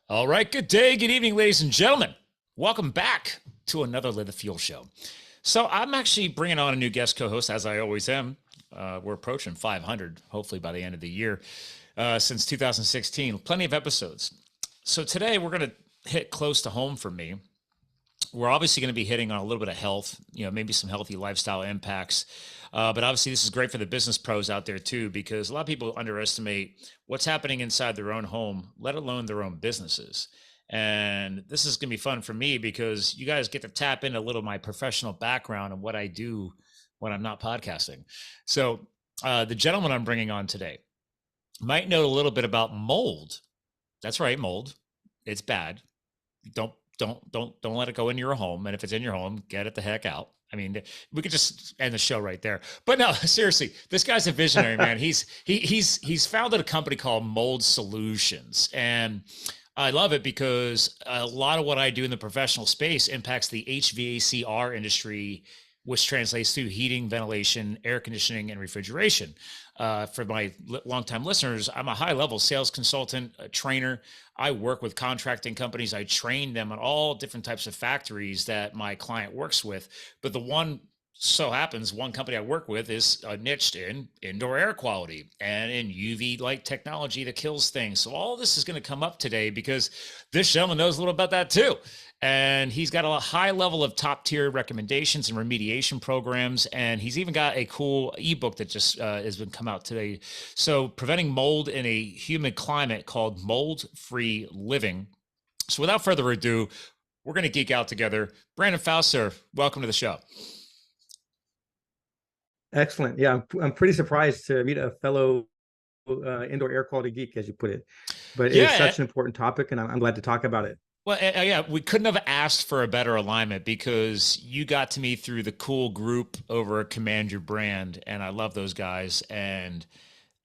All right, good day, good evening, ladies and gentlemen. Welcome back to another Live the Fuel show. So I'm actually bringing on a new guest co-host, as I always am. We're approaching 500, hopefully by the end of the year, since 2016. Plenty of episodes. So today we're going to hit close to home for me. We're obviously going to be hitting on a little bit of health, maybe some healthy lifestyle impacts. But obviously, this is great for the business pros out there too, because a lot of people underestimate what's happening inside their own home, let alone their own businesses. And this is going to be fun for me because you guys get to tap into a little of my professional background and what I do when I'm not podcasting. So the gentleman I'm bringing on today might know a little bit about mold. That's right, mold. It's bad. Don't let it go into your home. And if it's in your home, get it the heck out. I mean, we could just end the show right there. But no, seriously, this guy's a visionary, man. He's founded a company called Mold Solutions, and I love it because a lot of what I do in the professional space impacts the HVACR industry, which translates to heating, ventilation, air conditioning, and refrigeration. For my longtime listeners, I'm a high-level sales consultant, a trainer. I work with contracting companies. I train them on all different types of factories that my client works with. But one company I work with is niched in indoor air quality and in UV light technology that kills things. So all this is going to come up today because this gentleman knows a little about that too. And he's got a high level of top tier recommendations and remediation programs. And he's even got a cool ebook that just has been come out today. So preventing mold in a humid climate called Mold Free Living. So without further ado, we're going to geek out together. Brandon Faust, sir, welcome to the show. Excellent. Yeah, I'm pretty surprised to meet a fellow indoor air quality geek, as you put it. But it's such an important topic, and I'm glad to talk about it. Well, yeah, we couldn't have asked for a better alignment because you got to me through the cool group over at Command Your Brand, and I love those guys. And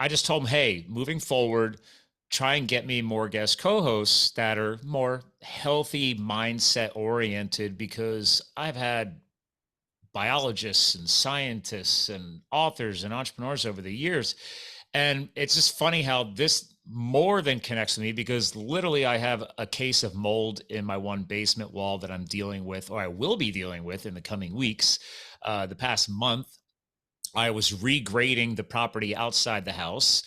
I just told them, hey, moving forward, try and get me more guest co-hosts that are more healthy mindset oriented, because I've had biologists and scientists and authors and entrepreneurs over the years. And it's just funny how this more than connects with me, because literally I have a case of mold in my one basement wall that I'm dealing with, or I will be dealing with in the coming weeks. The past month, I was regrading the property outside the house,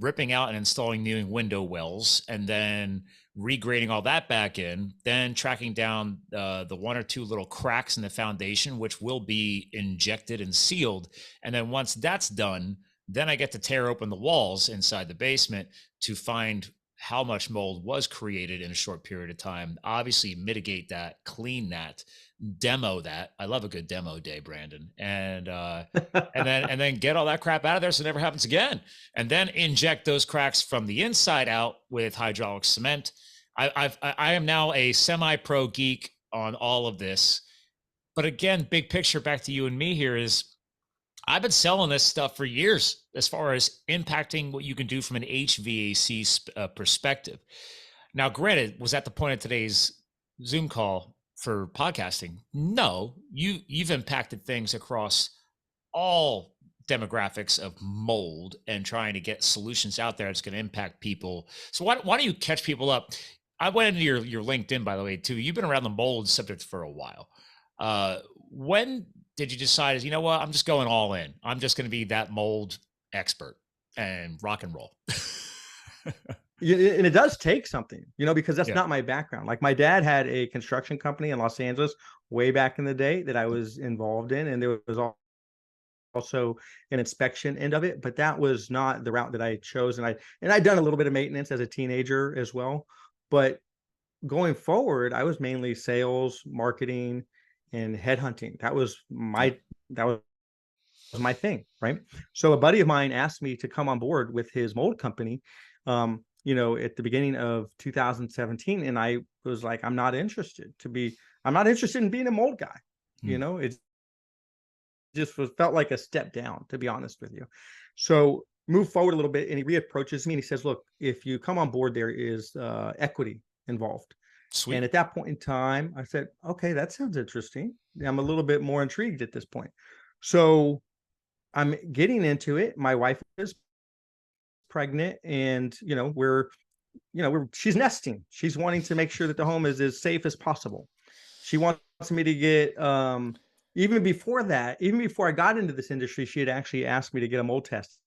ripping out and installing new window wells, and then regrading all that back in, then tracking down the one or two little cracks in the foundation, which will be injected and sealed. And then once that's done, then I get to tear open the walls inside the basement to find how much mold was created in a short period of time. Obviously, mitigate that, clean that, demo that. I love a good demo day, Brandon, and then get all that crap out of there so it never happens again. And then inject those cracks from the inside out with hydraulic cement. I am now a semi-pro geek on all of this. But again, big picture, back to you and me here is, I've been selling this stuff for years as far as impacting what you can do from an HVAC perspective. Now, granted, was at the point of today's Zoom call for podcasting? No, you've impacted things across all demographics of mold and trying to get solutions out there that's going to impact people. So why don't you catch people up? I went into your LinkedIn, by the way, too. You've been around the mold subject for a while. When did you decide, you know what, I'm just going all in. I'm just going to be that mold expert and rock and roll. And it does take something, because that's not my background. Like, my dad had a construction company in Los Angeles way back in the day that I was involved in. And there was also an inspection end of it, but that was not the route that I chose. And I'd done a little bit of maintenance as a teenager as well. But going forward, I was mainly sales, marketing, and headhunting. That was my thing, right? So a buddy of mine asked me to come on board with his mold company, at the beginning of 2017, and I was like, I'm not interested in being a mold guy. It just felt like a step down, to be honest with you. So move forward a little bit, and he reapproaches me and he says, look, if you come on board, there is equity involved. Sweet. And at that point in time, I said, okay, that sounds interesting. I'm a little bit more intrigued at this point. So I'm getting into it. My wife is pregnant, and we're she's nesting. She's wanting to make sure that the home is as safe as possible. She wants me to get, even before that, even before I got into this industry, she had actually asked me to get a mold test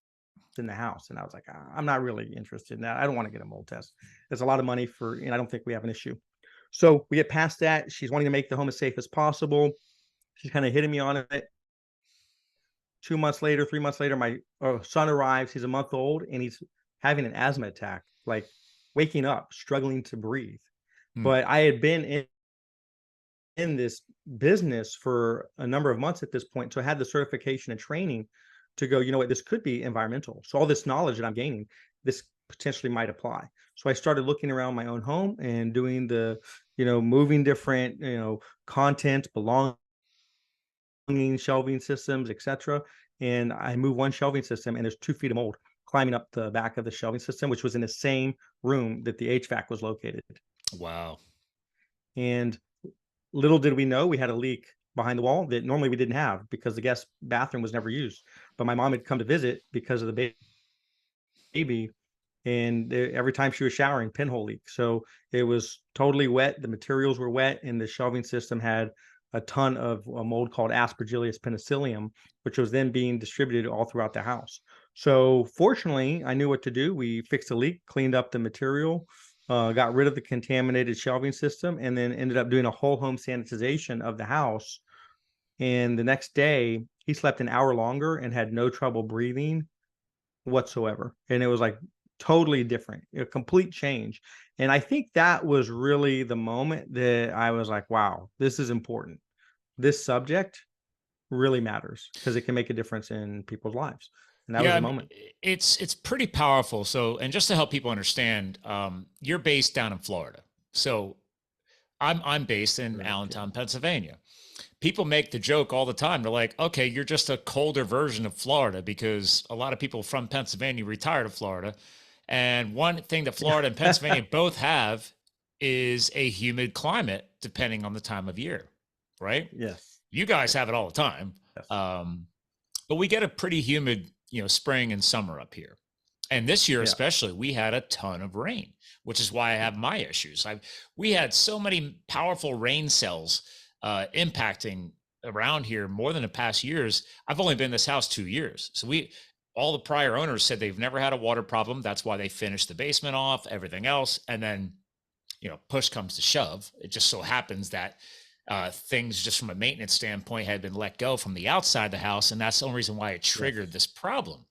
in the house. And I was like, I'm not really interested in that. I don't want to get a mold test. There's a lot of money and I don't think we have an issue. So we get past that. She's wanting to make the home as safe as possible. She's kind of hitting me on it. 2 months later, 3 months later, my son arrives. He's a month old and he's having an asthma attack, like waking up, struggling to breathe. But I had been in this business for a number of months at this point. So I had the certification and training to go, this could be environmental. So all this knowledge that I'm gaining, this potentially might apply. So I started looking around my own home and doing the, moving different, content, belonging, shelving systems, etc. And I moved one shelving system and there's 2 feet of mold climbing up the back of the shelving system, which was in the same room that the HVAC was located. Wow. And little did we know we had a leak behind the wall that normally we didn't have because the guest bathroom was never used. But my mom had come to visit because of the baby, and every time she was showering, pinhole leak. So it was totally wet. The materials were wet, and the shelving system had a ton of a mold called Aspergillus penicillium, which was then being distributed all throughout the house. So fortunately, I knew what to do. We fixed the leak, cleaned up the material, got rid of the contaminated shelving system, and then ended up doing a whole home sanitization of the house. And the next day, he slept an hour longer and had no trouble breathing whatsoever. And it was like totally different, a complete change. And I think that was really the moment that I was like, wow, this is important. This subject really matters because it can make a difference in people's lives. And that was Yeah, the moment. it's pretty powerful. So, and just to help people understand, you're based down in Florida. So I'm based in Correct, Allentown, Pennsylvania. People make the joke all the time. They're like, okay, you're just a colder version of Florida because a lot of people from Pennsylvania retired to Florida. And one thing that Florida and Pennsylvania both have is a humid climate, depending on the time of year, right? Yes. You guys have it all the time. Yes. But we get a pretty humid, spring and summer up here. And this year, Yeah. especially, we had a ton of rain, which is why I have my issues. We had so many powerful rain cells impacting around here more than the past years. I've only been in this house 2 years. So all the prior owners said they've never had a water problem. That's why they finished the basement off, everything else. And then, push comes to shove. It just so happens that things just from a maintenance standpoint had been let go from the outside of the house. And that's the only reason why it triggered this problem.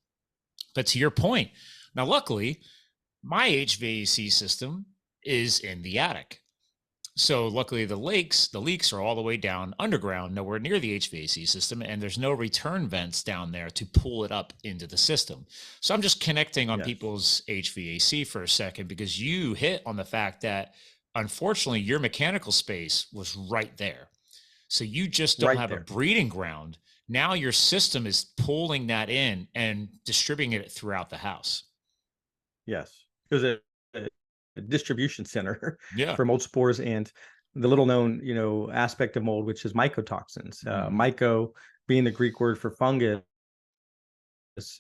But to your point, now, luckily, my HVAC system is in the attic. So luckily the leaks are all the way down underground, nowhere near the HVAC system, and there's no return vents down there to pull it up into the system. So I'm just connecting on people's HVAC for a second because you hit on the fact that unfortunately your mechanical space was right there. So you just don't have a breeding ground. Now your system is pulling that in and distributing it throughout the house. Yes. It was a distribution center Yeah. for mold spores and the little known, aspect of mold, which is mycotoxins. Myco being the Greek word for fungus,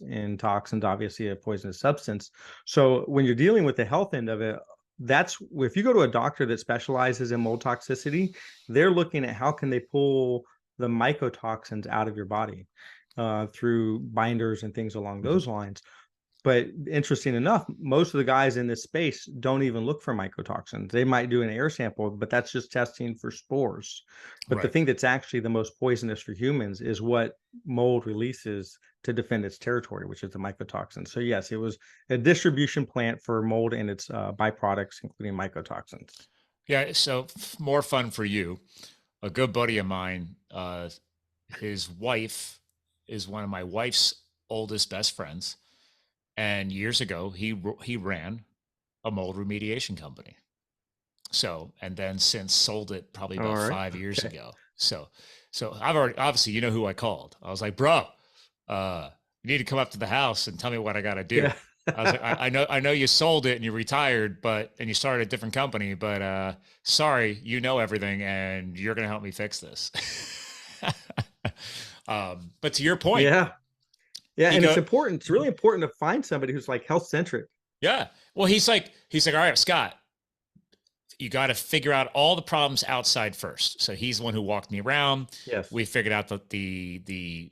and toxins, obviously a poisonous substance. So when you're dealing with the health end of it, that's if you go to a doctor that specializes in mold toxicity, they're looking at how can they pull the mycotoxins out of your body through binders and things along those lines. But interesting enough, most of the guys in this space don't even look for mycotoxins. They might do an air sample, but that's just testing for spores. But the thing that's actually the most poisonous for humans is what mold releases to defend its territory, which is the mycotoxins. So yes, it was a distribution plant for mold and its byproducts, including mycotoxins. Yeah. So more fun for you. A good buddy of mine, his wife is one of my wife's oldest best friends. And years ago, he ran a mold remediation company. So, and then since sold it probably about 5 years ago. So I've already, obviously, who I called. I was like, bro, you need to come up to the house and tell me what I got to do. Yeah. I was like, I know you sold it and you retired, and you started a different company, but sorry, everything and you're going to help me fix this. But to your point. Yeah. Yeah. And it's important. It's really important to find somebody who's like health centric. Yeah. Well, he's like, all right, Scott, you got to figure out all the problems outside first. So he's the one who walked me around. Yes. We figured out that the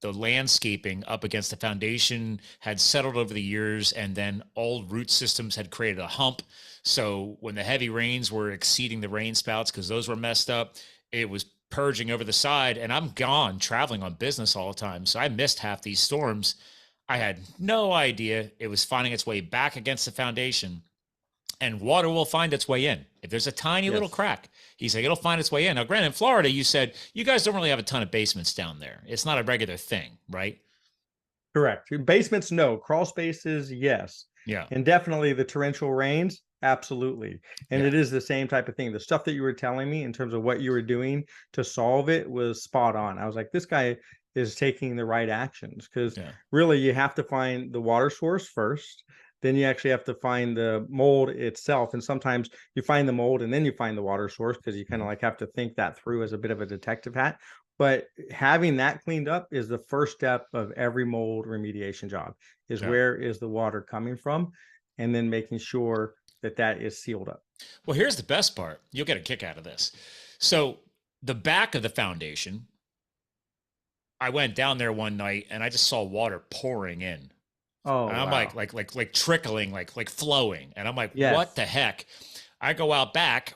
landscaping up against the foundation had settled over the years, and then old root systems had created a hump. So when the heavy rains were exceeding the rain spouts, because those were messed up, it was purging over the side. And I'm gone traveling on business all the time. So I missed half these storms. I had no idea it was finding its way back against the foundation, and water will find its way in. If there's a tiny little Yes. crack, he's like, it'll find its way in. Now, granted, in Florida, you said you guys don't really have a ton of basements down there. It's not a regular thing, right? Correct. Basements, no. Crawl spaces, yes. Yeah. And definitely the torrential rains, absolutely. And Yeah. it is the same type of thing. The stuff that you were telling me in terms of what you were doing to solve it was spot on. I was like, this guy is taking the right actions, because Yeah. really you have to find the water source first. Then you actually have to find the mold itself. And sometimes you find the mold and then you find the water source, because you kind of like have to think that through as a bit of a detective hat. But having that cleaned up is the first step of every mold remediation job, is Yeah. where is the water coming from, and then making sure that that is sealed up. Well, here's the best part. You'll get a kick out of this. So, the back of the foundation, I went down there one night and I just saw water pouring in. Oh, And I'm wow. like trickling, like flowing. And I'm like, what Yes. the heck? I go out back.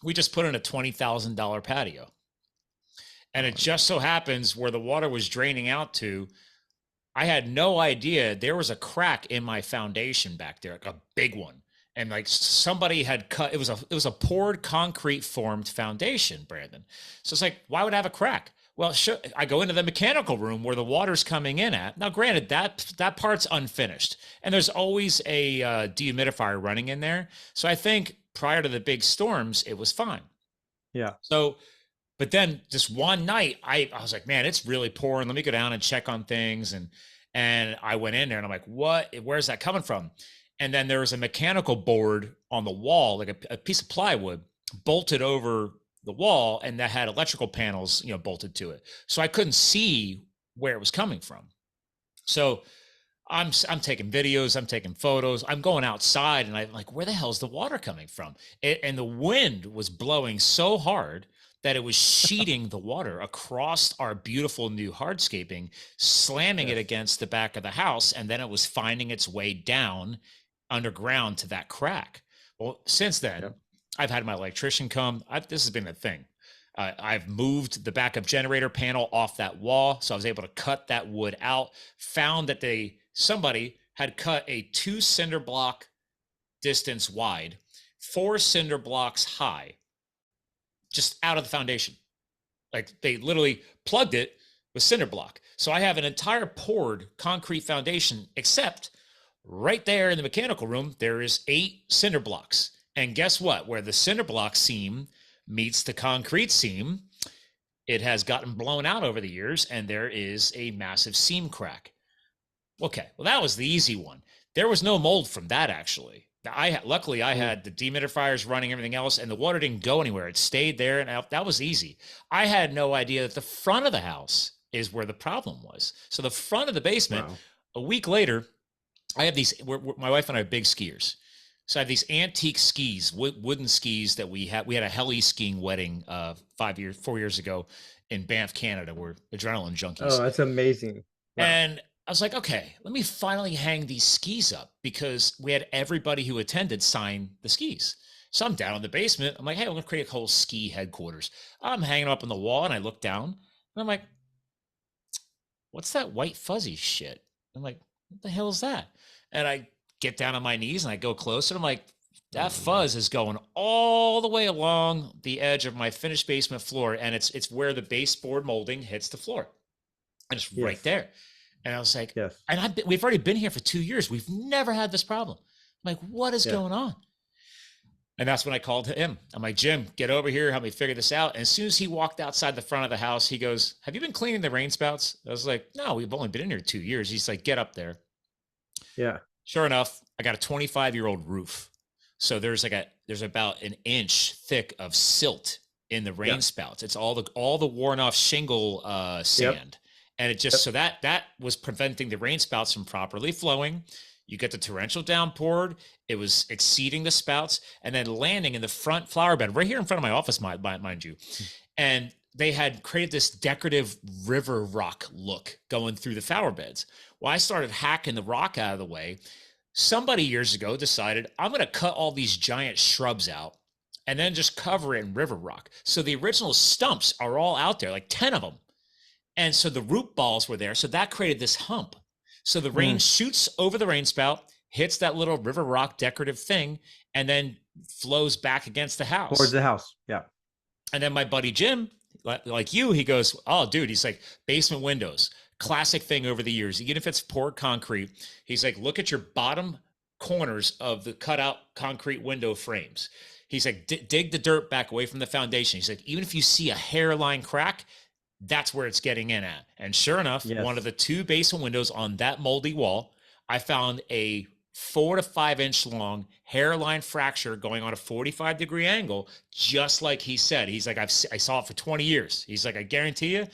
We just put in a $20,000 patio. And it Oh, just so happens where the water was draining out to, I had no idea there was a crack in my foundation back there, like a big one. And like somebody had cut, it was a poured concrete formed foundation, Brandon. So it's like, why would I have a crack? Well, I go into the mechanical room where the water's coming in at. Now, granted, that part's unfinished, and there's always a dehumidifier running in there. So I think prior to the big storms, it was fine. yeah. So, but then just one night, I was like, man, it's really pouring. Let me go down and check on things. And I went in there and I'm like, what? Where's that coming from? And then there was a mechanical board on the wall, like a piece of plywood bolted over the wall, and that had electrical panels, bolted to it. So I couldn't see where it was coming from. So I'm taking videos, I'm taking photos, I'm going outside, and I'm like, where the hell's the water coming from? And the wind was blowing so hard that it was sheeting the water across our beautiful new hardscaping, slamming it Yes. against the back of the house, and then it was finding its way down underground to that crack. Well, since then, Yep. I've had my electrician come. This has been a thing. I've moved the backup generator panel off that wall, so I was able to cut that wood out. Found that somebody had cut a 2 cinder block distance wide, 4 cinder blocks high, just out of the foundation. Like they literally plugged it with cinder block. So I have an entire poured concrete foundation, except right there in the mechanical room, there is 8 cinder blocks. And guess what? Where the cinder block seam meets the concrete seam, it has gotten blown out over the years, and there is a massive seam crack. Okay, well, that was the easy one. There was no mold from that, actually. Luckily I Mm. had the dehumidifiers running, everything else, and the water didn't go anywhere. It stayed there, and that was easy. I had no idea that the front of the house is where the problem was. So the front of the basement, Wow. a week later, I have these. My wife and I are big skiers, so I have these antique skis, wooden skis that we had. We had a heli skiing wedding 4 years ago in Banff, Canada. We're adrenaline Oh, junkies, that's amazing. Wow. and I was like, okay, let me finally hang these skis up, because we had everybody who attended sign the skis. So I'm down in the basement. I'm like, hey, we're gonna create a whole ski headquarters. I'm hanging up on the wall, and I look down, and I'm like, what's that white fuzzy shit? I'm like, what the hell is that? And I get down on my knees and I go closer. And I'm like, that Oh, no. fuzz is going all the way along the edge of my finished basement floor, and it's where the baseboard molding hits the floor, and it's right Yes. there. And I was like, Yes. and we've already been here for 2 years. We've never had this problem. I'm like, what is Yeah. going on? And that's when I called him. I'm like, Jim, get over here, help me figure this out. And as soon as he walked outside the front of the house, he goes, have you been cleaning the rain spouts? I was like, no, we've only been in here 2 years. He's like, get up there. Yeah. Sure enough, I got a 25-year-old roof. So there's about an inch thick of silt in the Yeah. rain spouts. It's all the worn off shingle Yep. sand. And it just Yep. so that was preventing the rain spouts from properly flowing. You get the torrential downpour. It was exceeding the spouts and then landing in the front flower bed right here in front of my office, mind you. And they had created this decorative river rock look going through the flower beds. Well, I started hacking the rock out of the way. Somebody years ago decided I'm going to cut all these giant shrubs out and then just cover it in river rock. So the original stumps are all out there, like 10 of them. And so the root balls were there. So that created this hump. So the rain shoots over the rain spout, hits that little river rock decorative thing, and then flows back against the house. Towards the house. Yeah. And then my buddy Jim, like you, he goes, oh, dude, he's like, basement windows. Classic thing over the years. Even if it's poured concrete, he's like, look at your bottom corners of the cutout concrete window frames. He's like, dig the dirt back away from the foundation. He's like, even if you see a hairline crack, that's where it's getting in at. And sure enough, one of the 2 basement windows on that moldy wall, I found a 4 to 5 inch long hairline fracture going on a 45-degree angle, just like he said. He's like, I saw it for 20 years. He's like, I guarantee you,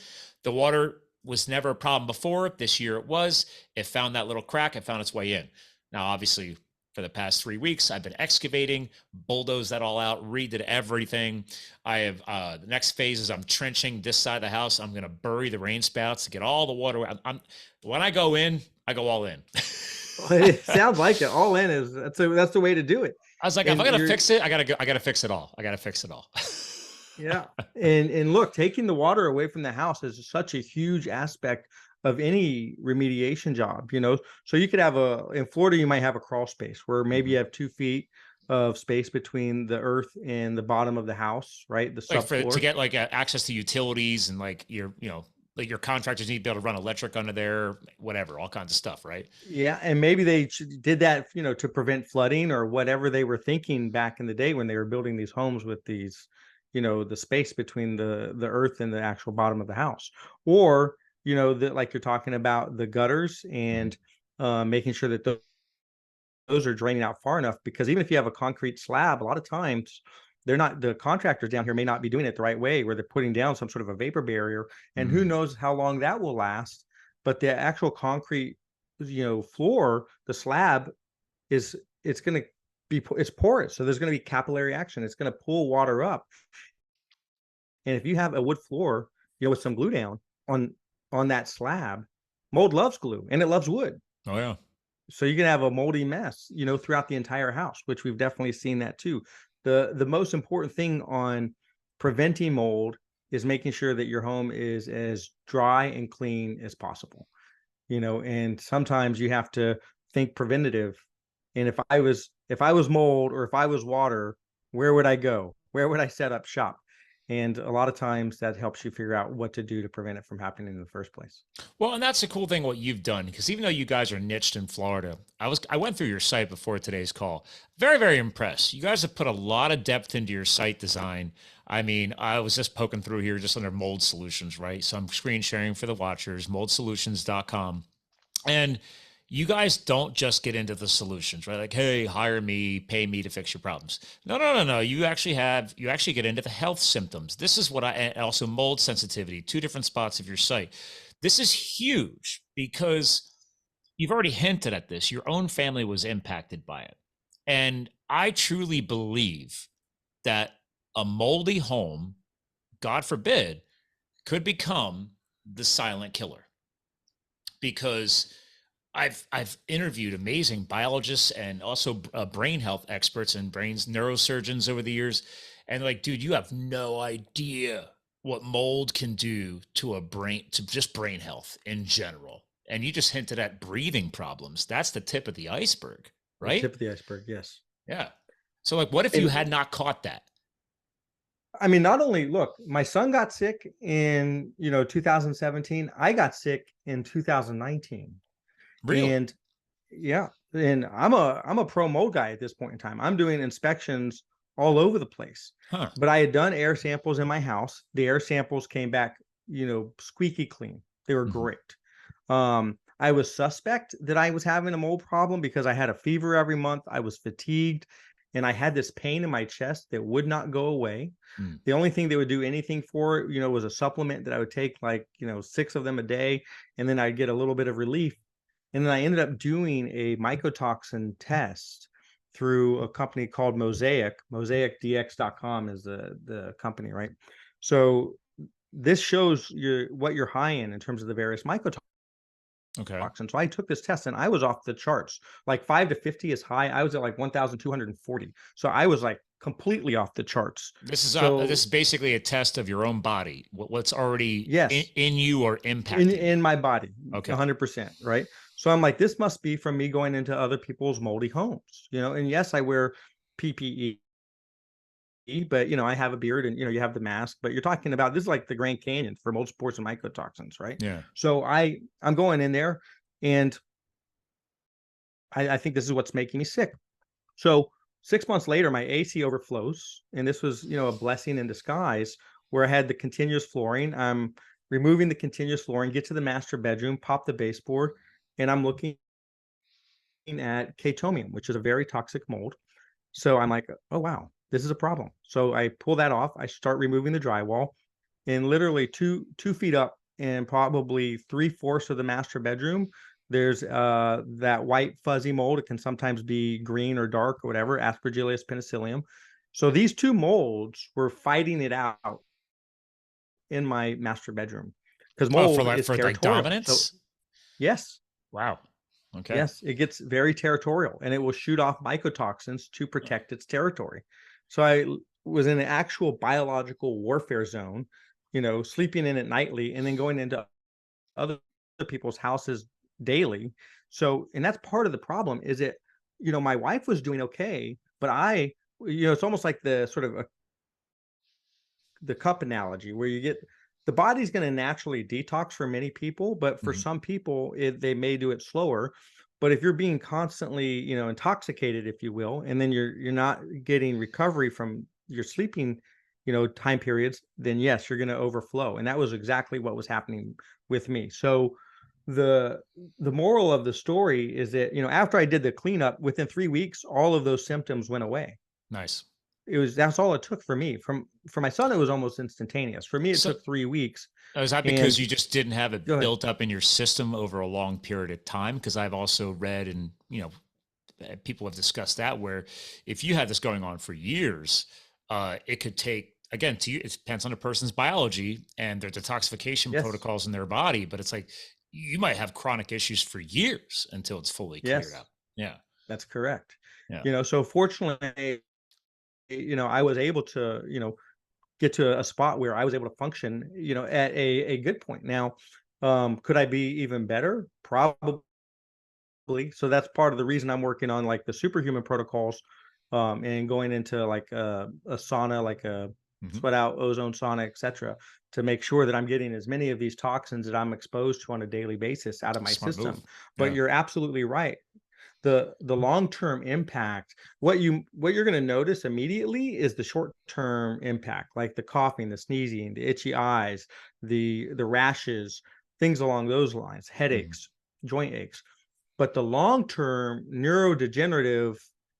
the water was never a problem before. This year it was. It found that little crack. It found its way in. Now, obviously, for the past 3 weeks, I've been excavating, bulldozed that all out, redid everything. I have the next phase is I'm trenching this side of the house. I'm going to bury the rain spouts to get all the water. When I go in, I go all in. It sounds like it. All in is that's the way to do it. I was like, if I'm going to fix it, I got to fix it all. I got to fix it all. Yeah. And look, taking the water away from the house is such a huge aspect of any remediation job, so you could have in Florida, you might have a crawl space where maybe you have 2 feet of space between the earth and the bottom of the house, right? The subfloor. To get like access to utilities and like like your contractors need to be able to run electric under there, whatever, all kinds of stuff, right? Yeah. And maybe they did that, to prevent flooding or whatever they were thinking back in the day when they were building these homes with these, the space between the earth and the actual bottom of the house. Or like you're talking about the gutters and making sure that those are draining out far enough, because even if you have a concrete slab, a lot of times the contractors down here may not be doing it the right way, where they're putting down some sort of a vapor barrier, and who knows how long that will last. But the actual concrete, floor, the slab it's going to it's porous. So there's going to be capillary action. It's going to pull water up. And if you have a wood floor, with some glue down on that slab, mold loves glue and it loves wood. Oh yeah. So you can have a moldy mess, throughout the entire house, which we've definitely seen that too. The most important thing on preventing mold is making sure that your home is as dry and clean as possible. And sometimes you have to think preventative. And if I was mold, or if I was water, where would I go? Where would I set up shop? And a lot of times that helps you figure out what to do to prevent it from happening in the first place. Well, and that's the cool thing what you've done, because even though you guys are niched in Florida, I went through your site before today's call. Very, very impressed. You guys have put a lot of depth into your site design. I mean, I was just poking through here just under mold solutions, right? So I'm screen sharing for the watchers, moldsolutions.com. And you guys don't just get into the solutions, right? Like, hey, hire me, pay me to fix your problems. No. You actually get into the health symptoms. This is and also mold sensitivity, 2 different spots of your site. This is huge because you've already hinted at this. Your own family was impacted by it. And I truly believe that a moldy home, God forbid, could become the silent killer, because I've interviewed amazing biologists and also brain health experts and neurosurgeons over the years. And like, dude, you have no idea what mold can do to just brain health in general. And you just hinted at breathing problems. That's the tip of the iceberg, right? The tip of the iceberg. Yes. Yeah. So like, what if you had not caught that? I mean, not only look, my son got sick in, 2017. I got sick in 2019. Really? And yeah, and I'm a pro mold guy at this point in time. I'm doing inspections all over the place. But I had done air samples in my house. The air samples came back, squeaky clean. They were great. I was suspect that I was having a mold problem because I had a fever every month. I was fatigued, and I had this pain in my chest that would not go away. The only thing that would do anything for it, was a supplement that I would take, like, 6 of them a day, and then I'd get a little bit of relief. And then I ended up doing a mycotoxin test through a company called Mosaic. MosaicDX.com is the company, right? So this shows what you're high in terms of the various mycotoxins. Okay. So I took this test and I was off the charts. Like 5 to 50 is high. I was at like 1,240. So I was like completely off the charts. This is So basically a test of your own body, what's already yes, in you or in impacting you. in my body, Okay. 100%, right? So I'm like, this must be from me going into other people's moldy homes, and yes, I wear PPE, but I have a beard, and you have the mask, but you're talking about, this is like the Grand Canyon for mold spores and mycotoxins, right? Yeah. So I'm going in there, and I think this is what's making me sick. So 6 months later, my AC overflows, and this was, a blessing in disguise, where I had the continuous flooring. I'm removing the continuous flooring, get to the master bedroom, pop the baseboard, and I'm looking at Chatomium, which is a very toxic mold. So I'm like, oh wow, this is a problem. So I pull that off. I start removing the drywall, and literally two feet up, and probably 3/4 of the master bedroom, there's that white fuzzy mold. It can sometimes be green or dark or whatever, Aspergillus penicillium. So these two molds were fighting it out in my master bedroom, because Oh, mold is for like territorial. So dominance. yes, Wow. Okay. yes, it gets very territorial, and it will shoot off mycotoxins to protect its territory. So was in an actual biological warfare zone, sleeping in it nightly and then going into other people's houses daily. So, and that's part of the problem, is it, my wife was doing okay, but it's almost like the sort of the cup analogy, where you get, the body's going to naturally detox for many people, but for Mhm. some people they may do it slower. But if you're being constantly, intoxicated, if you will, and then you're not getting recovery from your sleeping, time periods, then yes, you're going to overflow. And that was exactly what was happening with me. So the the moral of the story is that, after I did the cleanup, within 3 weeks, all of those symptoms went away. Nice. That's all it took for me. For my son, it was almost instantaneous. For me, it So took 3 weeks. is that because And you just didn't have go it ahead. built up in your system over a long period of time? Because I've also read, and people have discussed that, where if you had this going on for years, it could take, again, to you, it depends on a person's biology and their detoxification Yes, protocols in their body, but it's like you might have chronic issues for years until it's fully cleared yes, out. Yeah. that's correct. Yeah. So fortunately, I was able to, get to a spot where I was able to function, at a good point. Now, could I be even better? Probably. So that's part of the reason I'm working on like the superhuman protocols, and going into like a sauna, like a Hmm. sweat out ozone sauna, etc., to make sure that I'm getting as many of these toxins that I'm exposed to on a daily basis out of my Smart move. system. But Yeah. you're absolutely right. The long-term impact, what you're going to notice immediately is the short-term impact, like the coughing, the sneezing, the itchy eyes, the rashes, things along those lines, Mhm. headaches, joint aches. But the long-term neurodegenerative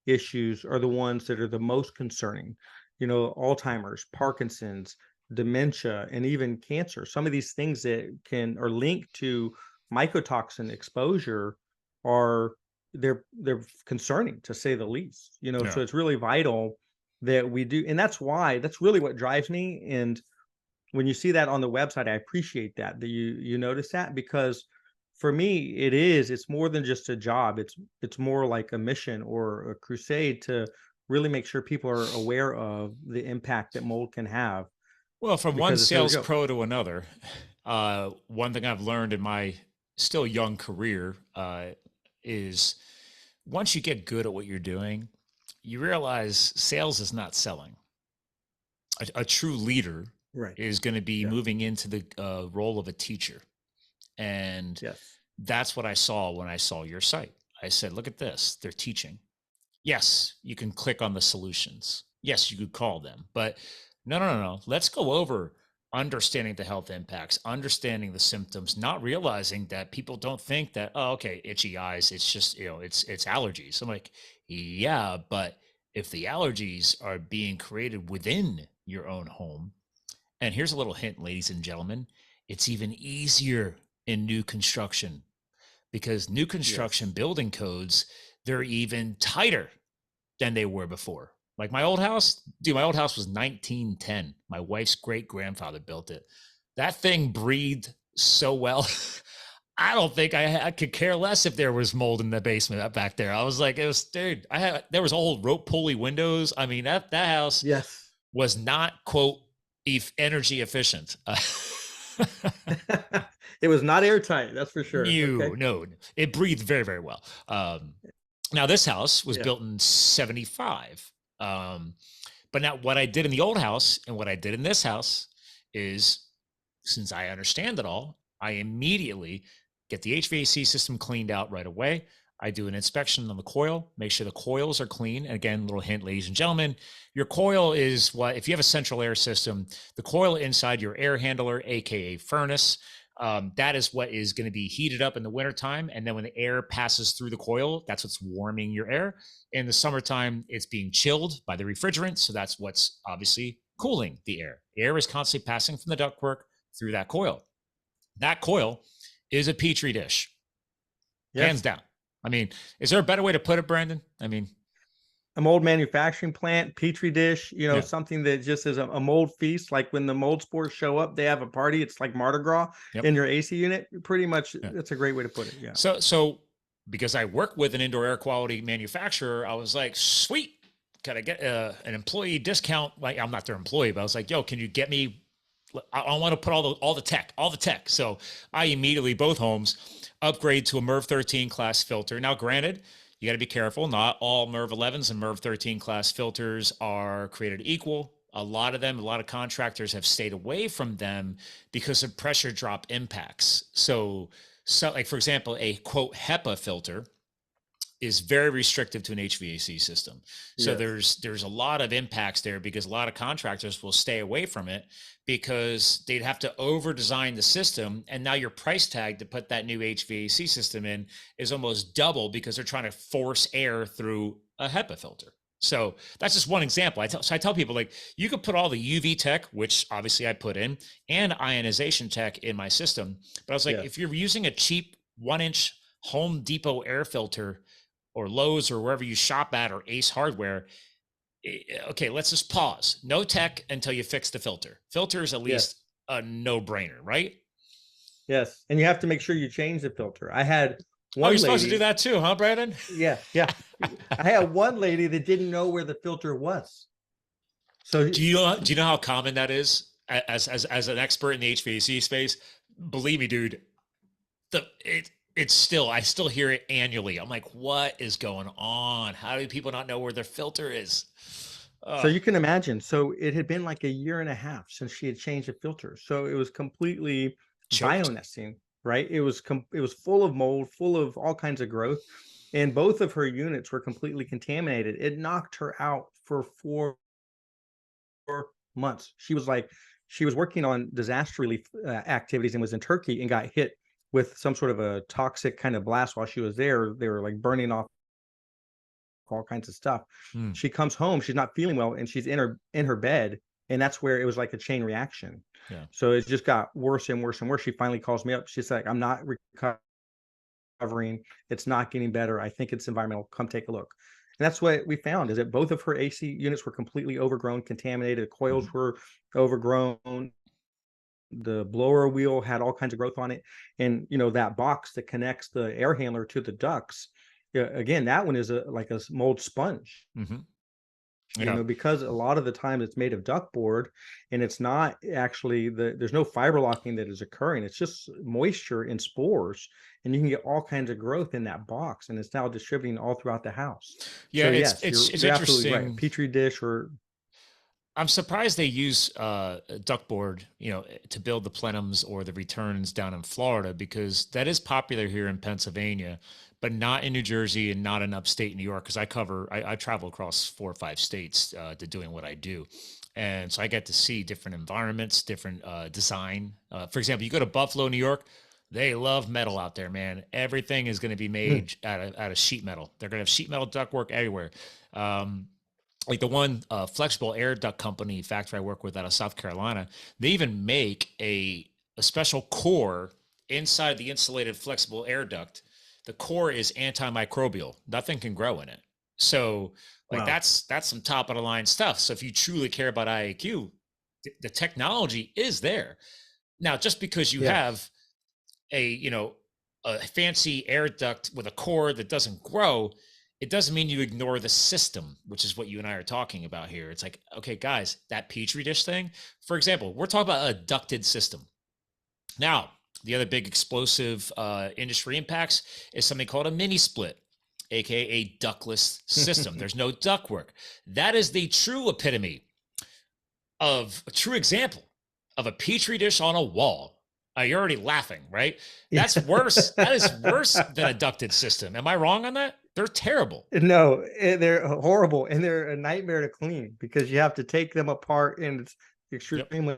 issues are the ones that are the most concerning. Alzheimer's, Parkinson's, dementia, and even cancer. Some of these things that are linked to mycotoxin exposure are, they're concerning, to say the least. Yeah. So it's really vital that we do, and that's really what drives me. And when you see that on the website, I appreciate that you notice that, because for me, it's more than just a job. It's more like a mission or a crusade to really make sure people are aware of the impact that mold can have, Well, from one because it's no sales joke. pro to another, one thing I've learned in my still young career is once you get good at what you're doing, you realize sales is not selling. A true leader Right. is going to be Yeah. moving into the role of a teacher. And Yes. that's what I saw when I saw your site. I said, look at this. They're teaching. Yes, you can click on the solutions. Yes, you could call them, but no, no, no, no. Let's go over understanding the health impacts, understanding the symptoms, not realizing that people don't think that, oh, okay, itchy eyes, it's just, it's allergies. I'm like, yeah, but if the allergies are being created within your own home, and here's a little hint, ladies and gentlemen, it's even easier in new construction. because new construction Yes. building codes, they're even tighter than they were before. Like my old house, dude, my old house was 1910. My wife's great grandfather built it. That thing breathed so well. I don't think I could care less if there was mold in the basement back there. I was like, it was, dude, there was old rope pulley windows. I mean, that house Yes. was not, quote, energy efficient. It was not airtight, that's for sure. Okay. No, it breathed very, very well. Now this house was Yeah. built in 75. But now what I did in the old house and what I did in this house is, since I understand it all, I immediately get the HVAC system cleaned out right away. I do an inspection on the coil, make sure the coils are clean. And again, little hint, ladies and gentlemen, your coil is what, if you have a central air system, the coil inside your air handler, AKA furnace, that is what is going to be heated up in the wintertime. And then when the air passes through the coil, that's what's warming your air. In the summertime, it's being chilled by the refrigerant. So that's what's obviously cooling the air. Air is constantly passing from the ductwork through that coil. That coil is a petri dish, hands Yes. down. I mean, is there a better way to put it, Brandon? I mean, A mold manufacturing plant, petri dish, yeah, something that just is a mold feast. Like when the mold spores show up, they have a party. It's like Mardi Gras yep, in your AC unit. Pretty much, yeah. that's a great way to put it. Yeah. So because I work with an indoor air quality manufacturer, I was like, sweet, can I get an employee discount? Like, I'm not their employee, but I was like, yo, can you get me? I want to put all the tech. So I immediately, both homes, upgrade to a MERV 13 class filter. Now, granted, you got to be careful. Not all MERV 11s and MERV 13 class filters are created equal. A lot of contractors have stayed away from them because of pressure drop impacts. So like, for example, a quote HEPA filter is very restrictive to an HVAC system. So Yes. there's a lot of impacts there because a lot of contractors will stay away from it because they'd have to over design the system. And now your price tag to put that new HVAC system in is almost double because they're trying to force air through a HEPA filter. So that's just one example. I tell people, like, you could put all the UV tech, which obviously I put in, and ionization tech in my system. But I was like, if Yes. you're using a cheap 1-inch Home Depot air filter or Lowe's or wherever you shop at, or Ace Hardware, okay, let's just pause. No tech until you fix the filter. Filter is at Yes. least a no-brainer, right? Yes. And you have to make sure you change the filter. I had Oh, you're one supposed to do lady. that too, huh, Brandon? Yeah. Yeah. I had one lady that didn't know where the filter was. So Do you know how common that is? As an expert in the HVAC space, believe me, dude, it's still, I still hear it annually. I'm like, what is going on? How do people not know where their filter is? So you can imagine. So it had been like a year and a half since she had changed the filter. So it was completely Choked. bionesting, right? It was full of mold, full of all kinds of growth, and both of her units were completely contaminated. It knocked her out for 4 months. She was working on disaster relief activities and was in Turkey and got hit with some sort of a toxic kind of blast while she was there. They were like burning off all kinds of stuff. Hmm. She comes home, she's not feeling well, and she's in her bed, and that's where it was like a chain reaction. Yeah. So it just got worse and worse and worse. She finally calls me up. She's like, "I'm not recovering. It's not getting better. I think it's environmental. Come take a look." And that's what we found, is that both of her AC units were completely overgrown, contaminated. The coils were overgrown. The blower wheel had all kinds of growth on it, and that box that connects the air handler to the ducts, again, that one is like a mold sponge, Mm-hmm. Yeah. because a lot of the time it's made of duct board, and it's not actually there's no fiber locking that is occurring. It's just moisture and spores, and you can get all kinds of growth in that box, and it's now distributing all throughout the house. Yeah. So It's, yes, it's, it's you're absolutely right. A interesting. petri dish, or I'm surprised they use ductboard, to build the plenums or the returns down in Florida, because that is popular here in Pennsylvania, but not in New Jersey and not in upstate New York. Because I travel across 4 or 5 states to doing what I do, and so I get to see different environments, different design. For example, you go to Buffalo, New York. They love metal out there, man. Everything is going to be made out of sheet metal. They're going to have sheet metal ductwork everywhere. Like the one flexible air duct company factory I work with out of South Carolina, they even make a special core inside the insulated flexible air duct the core is antimicrobial. Nothing can grow in it. So like Wow. that's some top of the line stuff. So if you truly care about IAQ, the technology is there. Now, just because you Yes. have a fancy air duct with a core that doesn't grow, it doesn't mean you ignore the system, which is what you and I are talking about here. It's like, okay, guys, that petri dish thing, for example, we're talking about a ducted system. Now, the other big explosive industry impacts is something called a mini split, aka a ductless system. There's no ductwork. That is the true epitome of a true example of a petri dish on a wall. You're already laughing, right? Yeah. That's worse. That is worse than a ducted system. Am I wrong on that? They're terrible. No, they're horrible and they're a nightmare to clean because you have to take them apart and it's Yep. extremely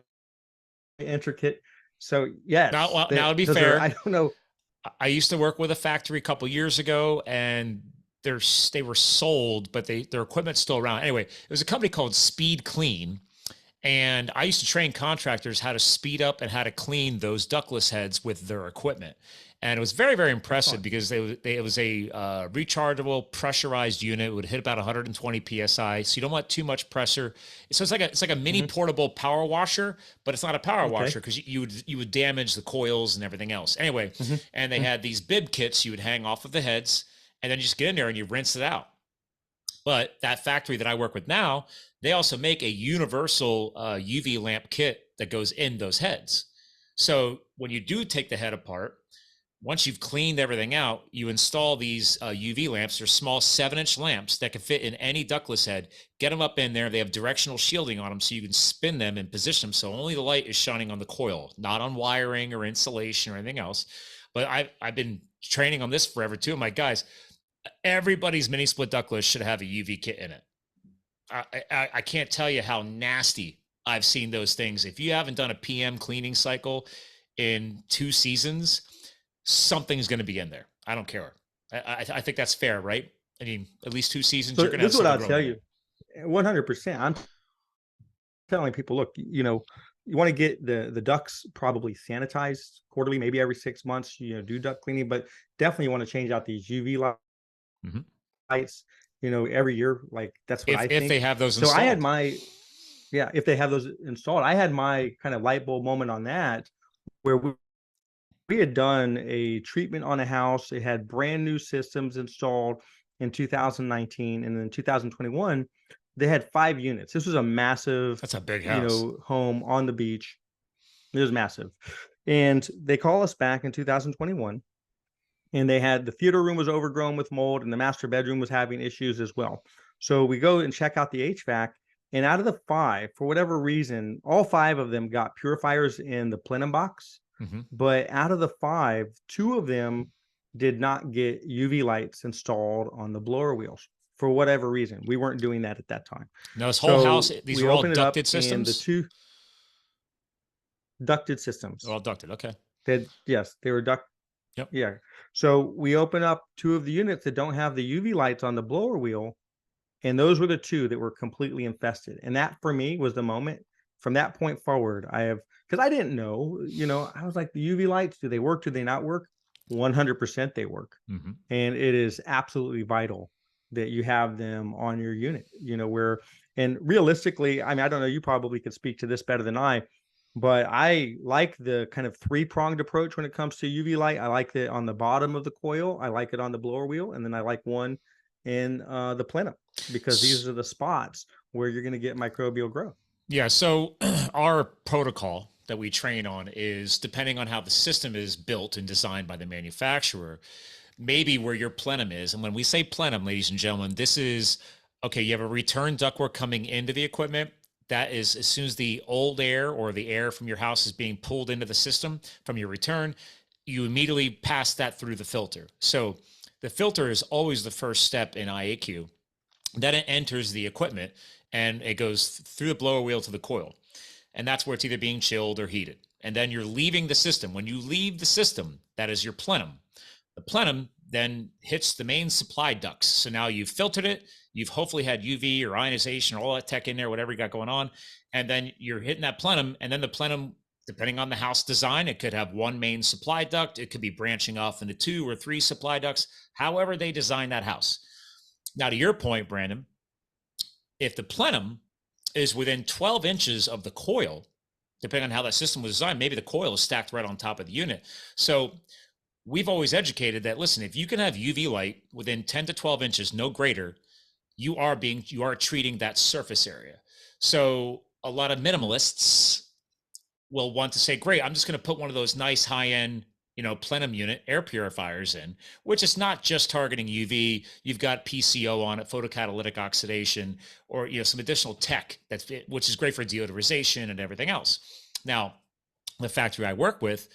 intricate. So Now, yes, well, now to be those are, fair, I don't know. I used to work with a factory a couple years ago, and they were sold, but their equipment's still around. Anyway, it was a company called Speed Clean, and I used to train contractors how to speed up and how to clean those ductless heads with their equipment. And it was very, very impressive because it was a rechargeable pressurized unit. It would hit about 120 psi, so you don't want too much pressure. So it's like a mini portable power washer, but it's not a power Okay. washer because you would damage the coils and everything else. Anyway, and they had these bib kits you would hang off of the heads, and then you just get in there and you rinse it out. But that factory that I work with now, they also make a universal UV lamp kit that goes in those heads. So when you do take the head apart, once you've cleaned everything out, you install these UV lamps. They're small 7-inch lamps that can fit in any ductless head. Get them up in there. They have directional shielding on them so you can spin them and position them so only the light is shining on the coil, not on wiring or insulation or anything else. But I've been training on this forever too. I'm like, guys, everybody's mini split ductless should have a UV kit in it. I can't tell you how nasty I've seen those things. If you haven't done a PM cleaning cycle in 2 seasons, something's going to be in there. I don't care. I think that's fair, right? I mean, at least 2 seasons, So you're going to have this is what something I'll tell growing in you. it. 100%. I'm telling people, look, you want to get the ducts probably sanitized quarterly, maybe every 6 months, do duct cleaning, but definitely you want to change out these UV Mhm. lights, every year. Like that's what I If they think. have those So I had installed. yeah, if they have those installed, I had my kind of light bulb moment on that where we had done a treatment on a house. It had brand new systems installed in 2019, and then 2021 they had 5 units. This was a massive, That's a big house. home on the beach. It was massive. And they call us back in 2021, and they had the theater room was overgrown with mold, and the master bedroom was having issues as well. So we go and check out the HVAC, and out of the 5, for whatever reason, all 5 of them got purifiers in the plenum box. Mm-hmm. But out of the 5, 2 of them did not get UV lights installed on the blower wheels for whatever reason. We weren't doing that at that time. Now, this whole house, So these we are all opened it up, ducted and the systems? 2 ducted They're systems. all ducted. Okay. Yes, they were duct. Yep. Yeah. So we open up 2 of the units that don't have the UV lights on the blower wheel, and those were the 2 that were completely infested. And that for me was the moment. From that point forward, because I didn't know, I was like, the UV lights, do they work? Do they not work? 100% they work. Mm-hmm. And it is absolutely vital that you have them on your unit, and realistically, I mean, I don't know, you probably could speak to this better than I, but I like the kind of 3-pronged approach when it comes to UV light. I like it on the bottom of the coil. I like it on the blower wheel. And then I like one in the plenum, because these are the spots where you're going to get microbial growth. Yeah. So our protocol that we train on is depending on how the system is built and designed by the manufacturer, maybe where your plenum is. And when we say plenum, ladies and gentlemen, this is okay. You have a return ductwork coming into the equipment. That is, as soon as the old air or the air from your house is being pulled into the system from your return, you immediately pass that through the filter. So the filter is always the first step in IAQ. Then it enters the equipment and it goes through the blower wheel to the coil. And that's where it's either being chilled or heated. And then you're leaving the system. When you leave the system, that is your plenum. The plenum then hits the main supply ducts. So now you've filtered it. You've hopefully had UV or ionization or all that tech in there, whatever you got going on. And then you're hitting that plenum. And then the plenum Depending on the house design, it could have one main supply duct. It could be branching off into 2 or 3 supply ducts, however they design that house. Now, to your point, Brandon, if the plenum is within 12 inches of the coil, depending on how that system was designed, maybe the coil is stacked right on top of the unit. So we've always educated that, listen, if you can have UV light within 10 to 12 inches, no greater, you are treating that surface area. So a lot of minimalists will want to say, great, I'm just going to put one of those nice high-end, plenum unit air purifiers in, which is not just targeting UV. You've got PCO on it, photocatalytic oxidation, or some additional tech which is great for deodorization and everything else. Now, the factory I work with,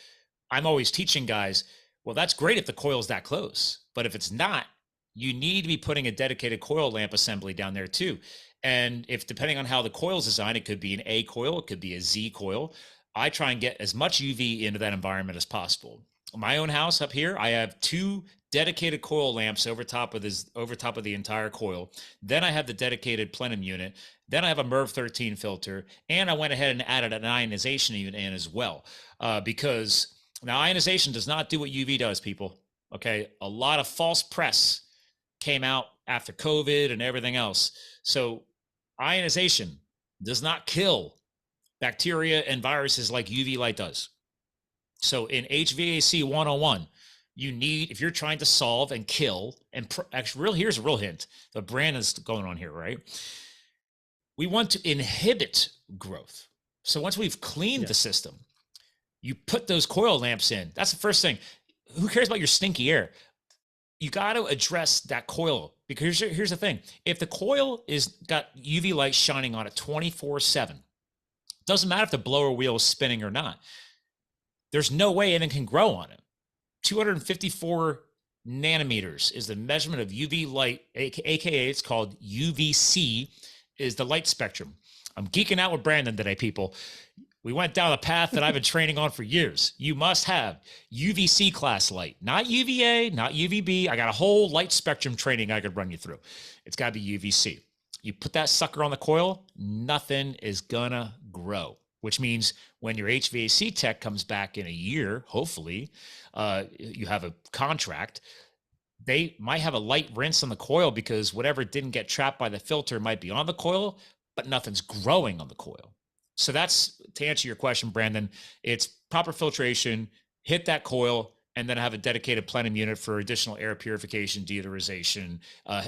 I'm always teaching guys, well, that's great if the coil's that close, but if it's not, you need to be putting a dedicated coil lamp assembly down there too. And if, depending on how the coil is designed, it could be an A coil, it could be a Z coil. I try and get as much UV into that environment as possible. My own house up here, I have 2 dedicated coil lamps over top of the entire coil. Then I have the dedicated plenum unit. Then I have a MERV 13 filter, and I went ahead and added an ionization unit in as well, because now ionization does not do what UV does, people. Okay, a lot of false press came out after COVID and everything else. So ionization does not kill bacteria and viruses like UV light does. So in HVAC 101, you need, if you're trying to solve and kill, and actually, here's a real hint. The brand is going on here, right? We want to inhibit growth. So once we've cleaned the system, you put those coil lamps in. That's the first thing. Who cares about your stinky air? You got to address that coil, because here's the thing. If the coil is got UV light shining on it 24/7, doesn't matter if the blower wheel is spinning or not, there's no way anything can grow on it. 254 nanometers is the measurement of UV light, aka it's called UVC, is the light spectrum. I'm geeking out with Brandon today, people. We went down a path that I've been training on for years. You must have UVC class light, not UVA, not UVB. I got a whole light spectrum training I could run you through. It's got to be UVC. You put that sucker on the coil, nothing is gonna grow, which means when your HVAC tech comes back in a year, hopefully, you have a contract, they might have a light rinse on the coil because whatever didn't get trapped by the filter might be on the coil, but nothing's growing on the coil. So that's, to answer your question, Brandon, it's proper filtration, hit that coil, and then have a dedicated plenum unit for additional air purification, deodorization,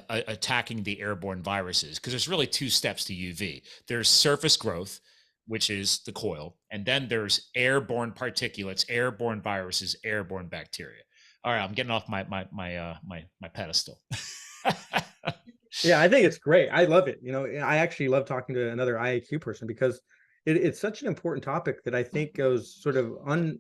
attacking the airborne viruses. Because there's really 2 steps to UV. There's surface growth, which is the coil, and then there's airborne particulates, airborne viruses, airborne bacteria. All right, I'm getting off my pedestal. Yeah, I think it's great. I love it. I actually love talking to another IAQ person, because it's such an important topic that I think goes sort of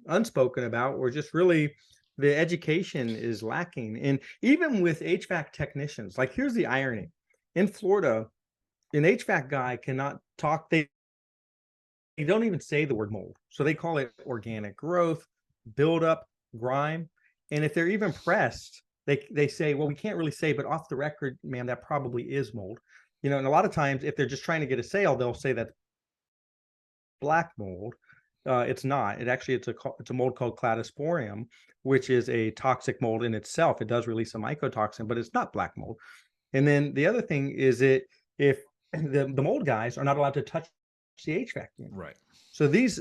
unspoken about, or just really the education is lacking. And even with HVAC technicians, like, here's the irony. In Florida, an HVAC guy cannot talk. They don't even say the word mold. So they call it organic growth, buildup, grime. And if they're even pressed, they say, well, we can't really say, but off the record, man, that probably is mold. And a lot of times, if they're just trying to get a sale, they'll say that's black mold. It's not. It's a mold called cladosporium, which is a toxic mold in itself. It does release a mycotoxin, but it's not black mold. And then the other thing is if the mold guys are not allowed to touch the HVAC unit. Right. So there's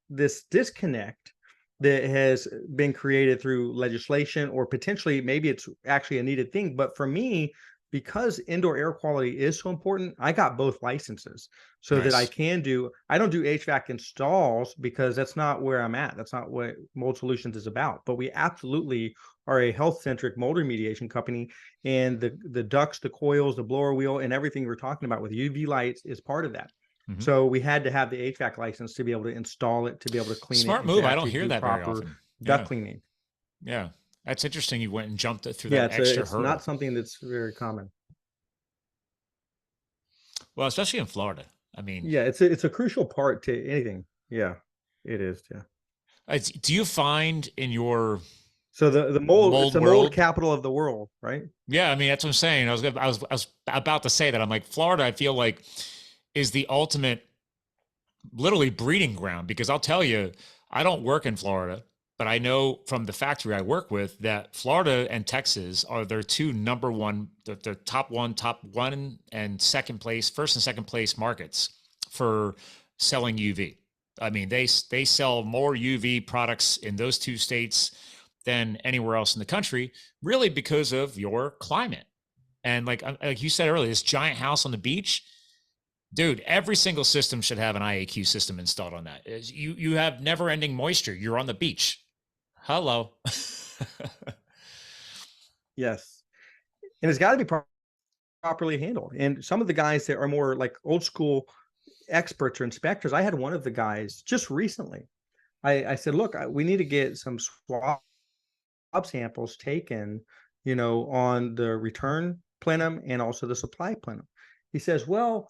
this disconnect that has been created through legislation, or potentially maybe it's actually a needed thing. But for me, because indoor air quality is so important, I got both licenses so that I don't do HVAC installs, because that's not where I'm at. That's not what Mold Solutions is about. But we absolutely are a health-centric mold remediation company, and the ducts, the coils, the blower wheel, and everything we're talking about with UV lights is part of that. Mm-hmm. So we had to have the HVAC license to be able to install it, to be able to clean it. Smart move. I don't hear that very often. Duct cleaning. Yeah. That's interesting. You went and jumped through that extra hurdle. It's not something that's very common. Well, especially in Florida. I mean, yeah, it's a crucial part to anything. Yeah, it is. Yeah. Do you find in your the mold it's the mold capital of the world, right? Yeah, I mean, that's what I'm saying. I was about to say that. I'm like, Florida, I feel like, is the ultimate literally breeding ground, because I'll tell you, I don't work in Florida, but I know from the factory I work with that Florida and Texas are their two number one, their top one and second place, first and second place markets for selling UV. I mean, they sell more UV products in those two states than anywhere else in the country, really because of your climate. And like you said earlier, this giant house on the beach, dude, every single system should have an IAQ system installed on that. You have never ending moisture. You're on the beach. Hello. Yes. And it's got to be properly handled. And some of the guys that are more like old school experts or inspectors, I had one of the guys just recently. I said, look, we need to get some swab samples taken, on the return plenum and also the supply plenum. He says, well,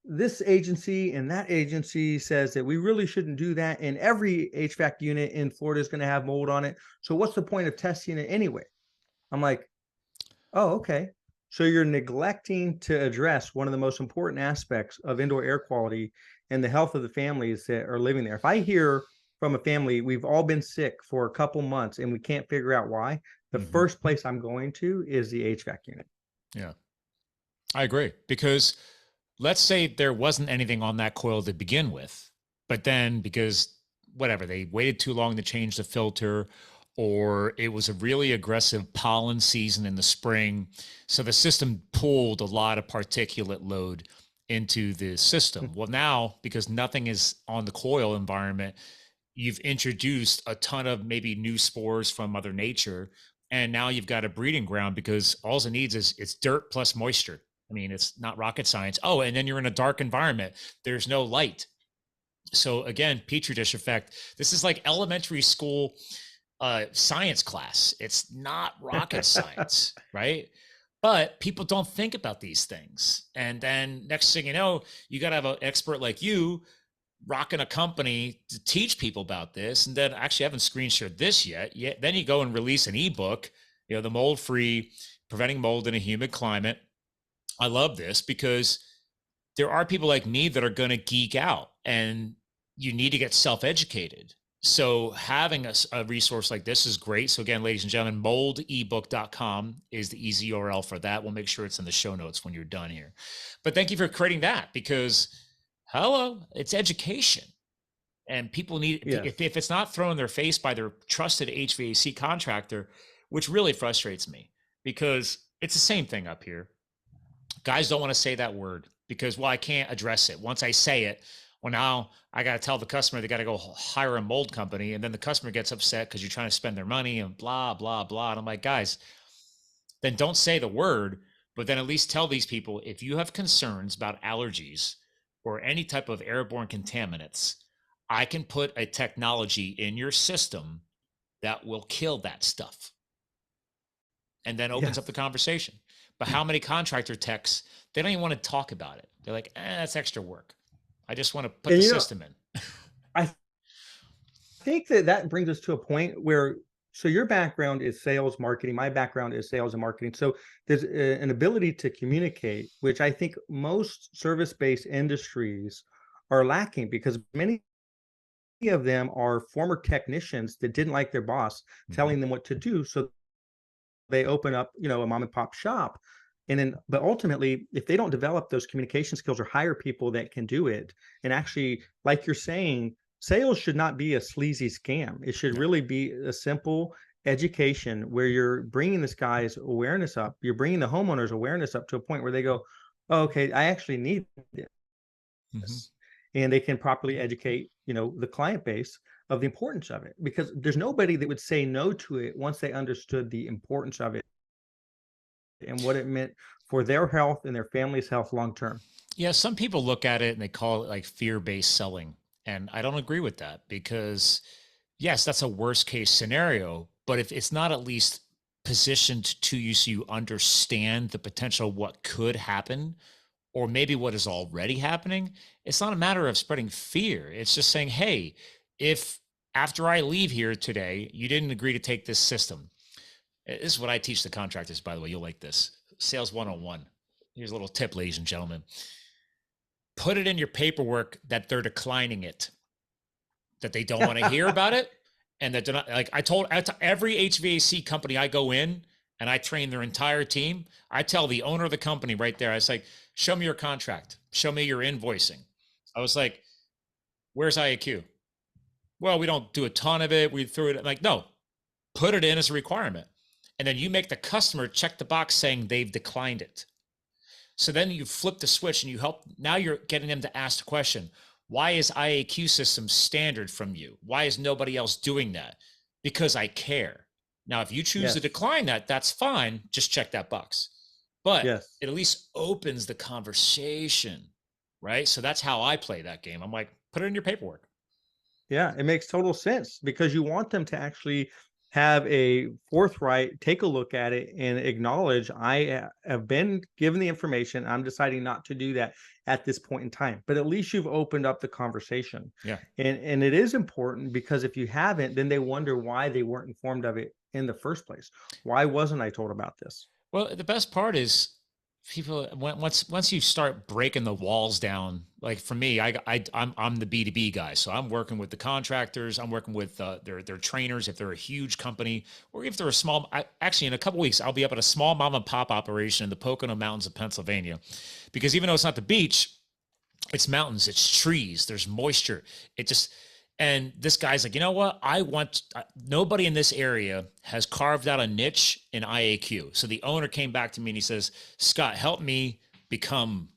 this agency and that agency says that we really shouldn't do that. And every HVAC unit in Florida is going to have mold on it. So what's the point of testing it anyway? I'm like, oh, okay. So you're neglecting to address one of the most important aspects of indoor air quality and the health of the families that are living there. If I hear from a family, we've all been sick for a couple months and we can't figure out why, the first place I'm going to is the HVAC unit. Yeah, I agree. Because let's say there wasn't anything on that coil to begin with, but then because whatever, they waited too long to change the filter, or it was a really aggressive pollen season in the spring. So the system pulled a lot of particulate load into the system. Well, now, because nothing is on the coil environment, you've introduced a ton of maybe new spores from Mother Nature. And now you've got a breeding ground because all it needs is it's dirt plus moisture. I mean, it's not rocket science. Oh, and then you're in a dark environment. There's no light. So again, Petri dish effect. This is like elementary school science class. It's not rocket science, right? But people don't think about these things. And then next thing you know, you got to have an expert like you rocking a company to teach people about this. And then actually I haven't screen shared this yet. Then you go and release an ebook, the mold free, preventing mold in a humid climate. I love this because there are people like me that are going to geek out, and you need to get self-educated. So having a resource like this is great. So again, ladies and gentlemen, moldebook.com is the easy URL for that. We'll make sure it's in the show notes when you're done here. But thank you for creating that, because hello, it's education. And people need, Yes. if it's not thrown in their face by their trusted HVAC contractor, which really frustrates me, because it's the same thing up here. Guys don't want to say that word because, well, I can't address it. Once I say it, well, now I got to tell the customer they got to go hire a mold company. And then the customer gets upset because you're trying to spend their money and blah, blah, blah. And I'm like, guys, then don't say the word, but then at least tell these people, if you have concerns about allergies or any type of airborne contaminants, I can put a technology in your system that will kill that stuff. And then opens up the conversation. But how many contractor techs, they don't even want to talk about it. They're like, that's extra work. I just want to put the system in. I think that brings us to a point where, so your background is sales marketing. My background is sales and marketing. So there's an ability to communicate, which I think most service-based industries are lacking, because many of them are former technicians that didn't like their boss telling them what to do. So they open up, a mom and pop shop. But ultimately, if they don't develop those communication skills or hire people that can do it, and actually, like you're saying, sales should not be a sleazy scam. It should really be a simple education where you're bringing this guy's awareness up. You're bringing the homeowner's awareness up to a point where they go, oh, okay, I actually need this. And they can properly educate, the client base of the importance of it, because there's nobody that would say no to it once they understood the importance of it and what it meant for their health and their family's health long term. Yeah, some people look at it and they call it like fear-based selling. And I don't agree with that, because yes, that's a worst case scenario, but if it's not at least positioned to you so you understand the potential of what could happen, or maybe what is already happening, it's not a matter of spreading fear. It's just saying, hey, if after I leave here today, you didn't agree to take this system. This is what I teach the contractors, by the way. You'll like this. Sales 101. Here's a little tip, ladies and gentlemen. put it in your paperwork that they're declining it, that they don't want to hear about it. And that they're not, like I told every HVAC company I go in and I train their entire team, I tell the owner of the company right there, I was like, show me your contract, show me your invoicing. I was like, where's IAQ? Well, we don't do a ton of it. We threw it. I'm like, no, put it in as a requirement. And then you make the customer check the box saying they've declined it. So then you flip the switch and you help. Now you're getting them to ask the question, why is IAQ system standard from you? Why is nobody else doing that? Because I care. Now, if you choose to decline that, that's fine. Just check that box. But it at least opens the conversation, right? So that's how I play that game. I'm like, put it in your paperwork. Yeah, it makes total sense because you want them to actually have a forthright take a look at it and acknowledge I have been given the information. I'm deciding not to do that at this point in time, but at least you've opened up the conversation. Yeah. And it is important because if you haven't, then they wonder why they weren't informed of it in the first place. Why wasn't I told about this? Well, the best part is people once you start breaking the walls down, like for me, I'm the B2B guy, so I'm working with the contractors, I'm working with their trainers if they're a huge company, or if they're a small. Actually, in a couple of weeks, I'll be up at a small mom and pop operation in the Pocono Mountains of Pennsylvania, because even though it's not the beach, it's mountains, it's trees, there's moisture. It just, and this guy's like, you know what? Nobody in this area has carved out a niche in IAQ. So the owner came back to me and he says, Scott, help me become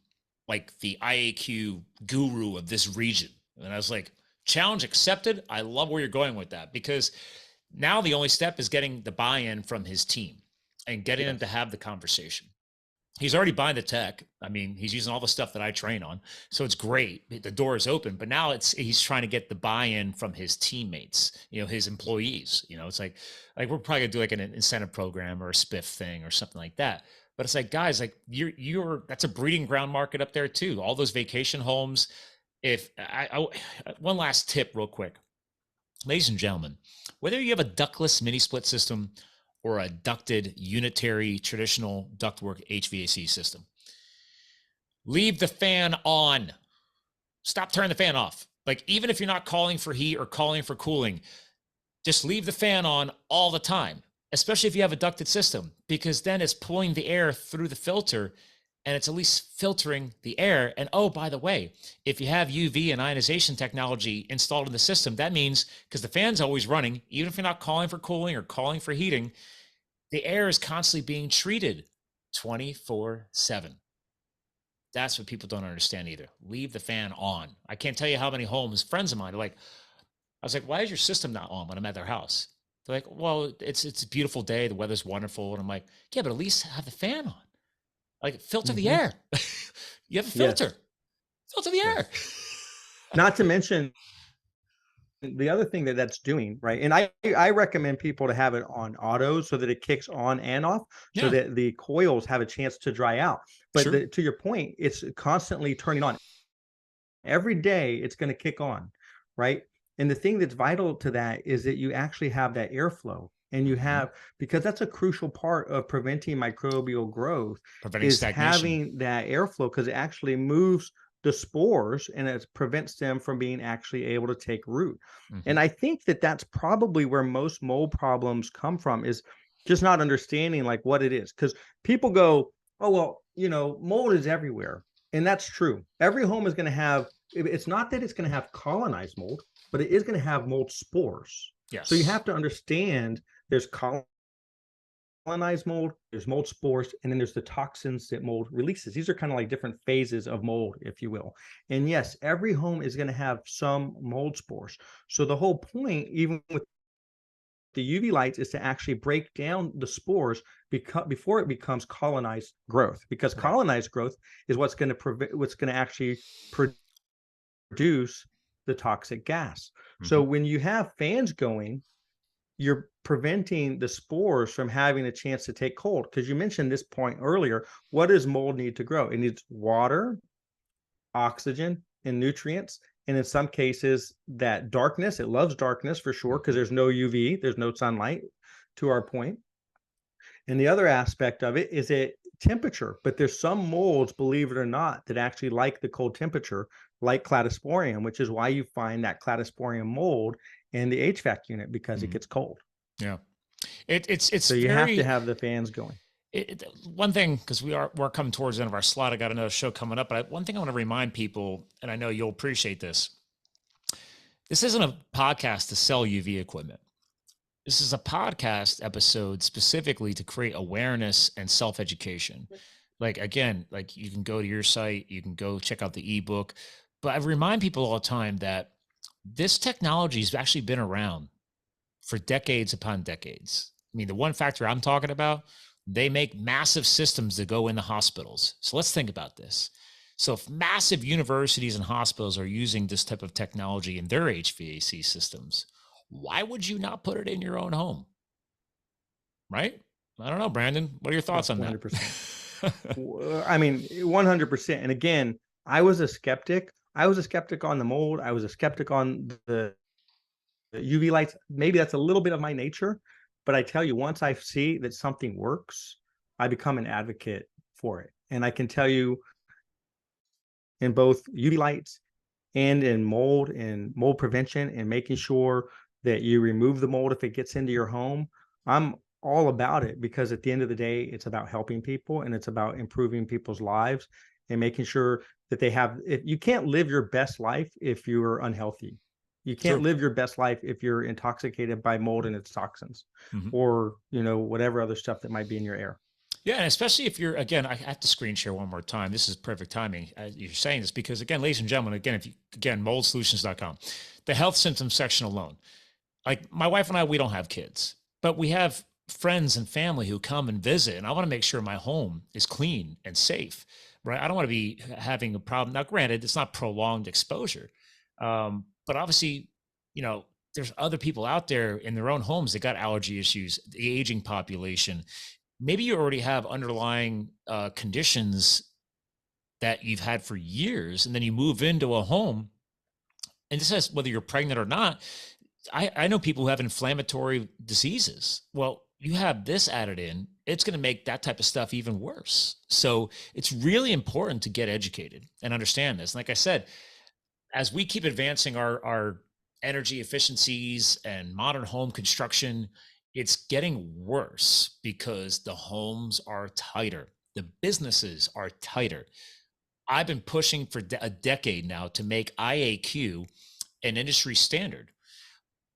like the IAQ guru of this region. And I was like, challenge accepted. I love where you're going with that, because now the only step is getting the buy-in from his team and getting them to have the conversation. He's already buying the tech. I mean, he's using all the stuff that I train on. So it's great. The door is open, but now he's trying to get the buy-in from his teammates, his employees. It's like we're probably gonna do like an incentive program or a spiff thing or something like that. But it's like, guys, like you're that's a breeding ground market up there too. All those vacation homes. One last tip real quick, ladies and gentlemen, whether you have a ductless mini split system or a ducted unitary traditional ductwork HVAC system, leave the fan on. Stop turning the fan off. Like, even if you're not calling for heat or calling for cooling, just leave the fan on all the time, especially if you have a ducted system, because then it's pulling the air through the filter and it's at least filtering the air. And oh, by the way, if you have UV and ionization technology installed in the system, that means, because the fan's always running, even if you're not calling for cooling or calling for heating, the air is constantly being treated 24/7. That's what people don't understand either. Leave the fan on. I can't tell you how many homes, friends of mine are like, I was like, why is your system not on when I'm at their house? They're like, well, it's a beautiful day. The weather's wonderful. And I'm like, yeah, but at least have the fan on. Like, filter the air. You have a filter. Filter the air. Not to mention the other thing that's doing, right? And I recommend people to have it on auto so that it kicks on and off, so that the coils have a chance to dry out. But to your point, it's constantly turning on. Every day it's going to kick on, right? And the thing that's vital to that is that you actually have that airflow. And you have, because that's a crucial part of preventing microbial growth, is stagnation. Having that airflow, because it actually moves the spores and it prevents them from being actually able to take root. And I think that that's probably where most mold problems come from, is just not understanding like what it is. Because people go, oh, well, mold is everywhere. And that's true. Every home is going to have, it's not that it's going to have colonized mold, but it is going to have mold spores. Yes. So you have to understand there's colonized mold, there's mold spores, and then there's the toxins that mold releases. These are kind of like different phases of mold, if you will. And yes, every home is going to have some mold spores. So the whole point, even with the UV lights, is to actually break down the spores before it becomes colonized growth, because colonized growth is what's going to actually produce the toxic gas. So when you have fans going, you're preventing the spores from having a chance to take hold. Because you mentioned this point earlier, what does mold need to grow? It needs water, oxygen, and nutrients. And in some cases, that darkness, it loves darkness for sure, because there's no UV, there's no sunlight, to our point. And the other aspect of it is it temperature, but there's some molds, believe it or not, that actually like the cold temperature, like cladosporium, which is why you find that cladosporium mold in the HVAC unit, because it gets cold. Yeah. It's So you have to very have the fans going. one thing, because we're coming towards the end of our slot. I got another show coming up, but one thing I want to remind people, and I know you'll appreciate this. This isn't a podcast to sell UV equipment. This is a podcast episode specifically to create awareness and self-education. Like, again, like you can go to your site, you can go check out the ebook, but I remind people all the time that this technology has actually been around for decades upon decades. I mean, the one factor I'm talking about, they make massive systems that go in the hospitals. So let's think about this. So if massive universities and hospitals are using this type of technology in their HVAC systems, why would you not put it in your own home? Right? I don't know, Brandon. What are your thoughts on 100%. that? I mean, 100%. And again, I was a skeptic. I was a skeptic on the mold. I was a skeptic on the UV lights. Maybe that's a little bit of my nature, but I tell you, once I see that something works, I become an advocate for it. And I can tell you, in both UV lights and in mold prevention and making sure that you remove the mold if it gets into your home, I'm all about it, because at the end of the day, it's about helping people and it's about improving people's lives and making sure that they have, if you can't live your best life if you're unhealthy. You can't True. live your best life if you're intoxicated by mold and its toxins, Mhm. or, whatever other stuff that might be in your air. Yeah, and especially if you're, again, I have to screen share one more time. This is perfect timing. You're saying this because, again, ladies and gentlemen, moldsolutions.com, the health symptoms section alone. Like my wife and I, we don't have kids, but we have friends and family who come and visit, and I want to make sure my home is clean and safe, right? I don't want to be having a problem. Now, granted, it's not prolonged exposure, but obviously, there's other people out there in their own homes that got allergy issues, the aging population. Maybe you already have underlying conditions that you've had for years, and then you move into a home, and this says whether you're pregnant or not. I know people who have inflammatory diseases. Well, you have this added in, it's going to make that type of stuff even worse. So it's really important to get educated and understand this. Like I said, as we keep advancing our energy efficiencies and modern home construction, it's getting worse because the homes are tighter, the businesses are tighter. I've been pushing for a decade now to make IAQ an industry standard.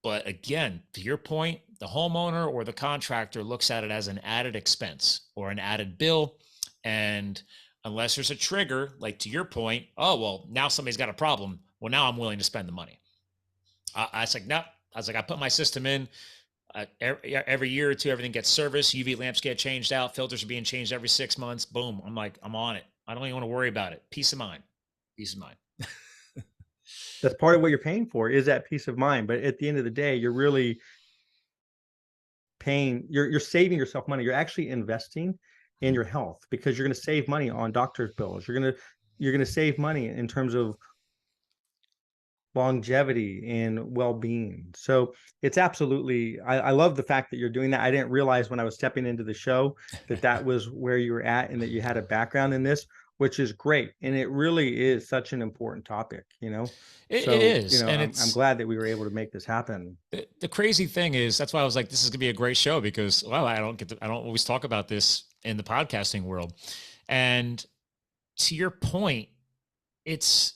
But again, to your point, the homeowner or the contractor looks at it as an added expense or an added bill. And unless there's a trigger, like to your point, oh, well, now somebody's got a problem. Well, now I'm willing to spend the money. I was like, no. I was like, I put my system in. Every year or two, everything gets serviced. UV lamps get changed out. Filters are being changed every 6 months. Boom. I'm like, I'm on it. I don't even want to worry about it. Peace of mind. Peace of mind. That's part of what you're paying for, is that peace of mind. But at the end of the day, you're really paying, you're saving yourself money. You're actually investing in your health, because you're going to save money on doctor's bills. You're going to save money in terms of longevity and well-being. So it's absolutely, I love the fact that you're doing that. I didn't realize when I was stepping into the show that was where you were at, and that you had a background in this, which is great. And it really is such an important topic, It is. And I'm glad that we were able to make this happen. The crazy thing is, that's why I was like, this is gonna be a great show, because, well, I don't always talk about this in the podcasting world. And to your point, it's,